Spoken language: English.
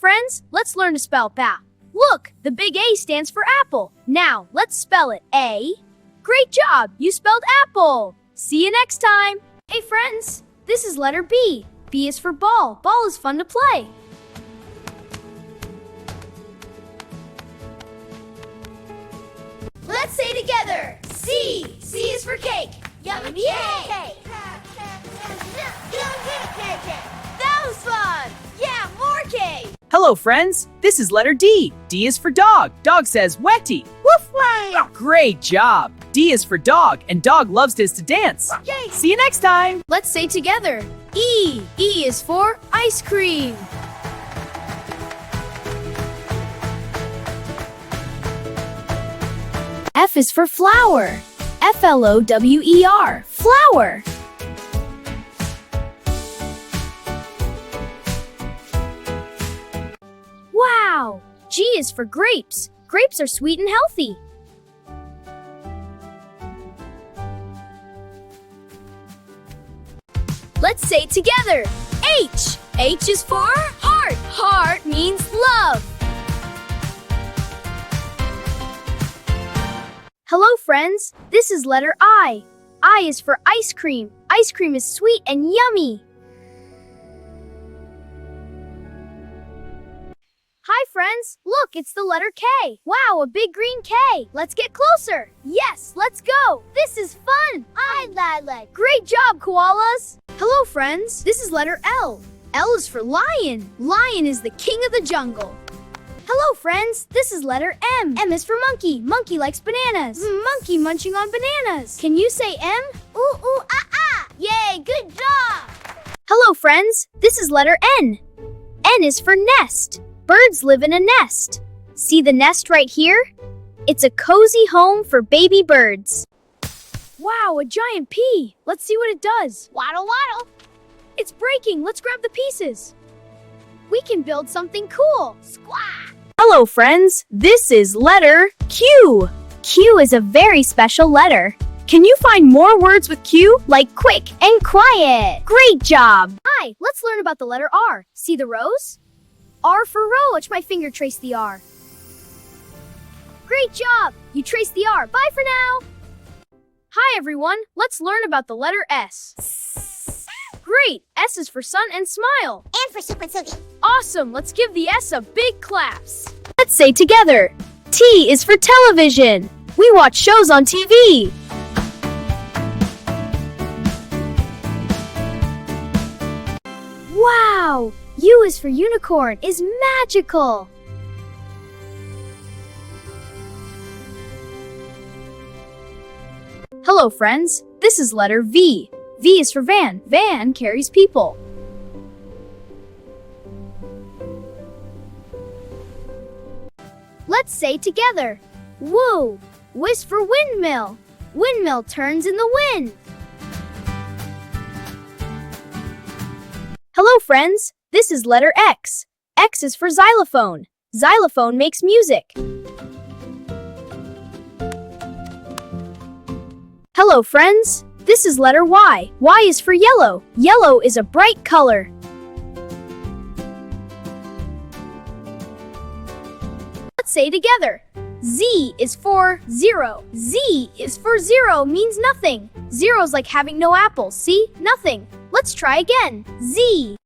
friends, let's learn to spell ba. Look, the big A stands for apple. Now, let's spell it. A. Great job, you spelled apple. See you next time. Hey friends, this is letter B. B is for ball. Ball is fun to play. Let's say together. C. C is for cake. Yummy cake. That was fun. Yeah, more cake. Hello, friends. This is letter D. D is for dog. Dog says wetty. Woof! Great job. D is for dog, and dog loves to dance. Yay. See you next time. Let's say together. E. E is for ice cream. F is for flower. Flower. Flower. Wow! G is for grapes. Grapes are sweet and healthy. Let's say together. H. H is for heart. Heart means love. Hello, friends. This is letter I. I is for ice cream. Ice cream is sweet and yummy. Hi, friends. Look, it's the letter K. Wow, a big green K. Let's get closer. Yes, let's go. This is fun. I like. Great job, koalas. Hello, friends. This is letter L. L is for lion. Lion is the king of the jungle. Hello, friends. This is letter M. M is for monkey. Monkey likes bananas. Monkey munching on bananas. Can you say M? Ooh, ooh, ah, ah. Yay, good job. Hello, friends. This is letter N. N is for nest. Birds live in a nest. See the nest right here? It's a cozy home for baby birds. Wow, a giant pea. Let's see what it does. Waddle, waddle. It's breaking. Let's grab the pieces. We can build something cool. Squawk. Hello, friends. This is letter Q. Q is a very special letter. Can you find more words with Q, like quick and quiet? Great job. Hi, let's learn about the letter R. See the rows? R for row. Watch my finger trace the R. Great job. You traced the R. Bye for now. Hi, everyone. Let's learn about the letter S. Great. S is for sun and smile. And for super silky. Awesome. Let's give the S a big claps. Let's say together. T is for television. We watch shows on TV. Wow. U is for unicorn. Is magical. Hello, friends. This is letter V. V is for van. Van carries people. Let's say together. Woo. W is for windmill. Windmill turns in the wind. Hello, friends. This is letter X. X is for xylophone. Xylophone makes music. Hello, friends. This is letter Y. Y is for yellow. Yellow is a bright color. Let's say together. Z is for zero. Z is for zero means nothing. Zero's like having no apples. See? Nothing. Let's try again. Z.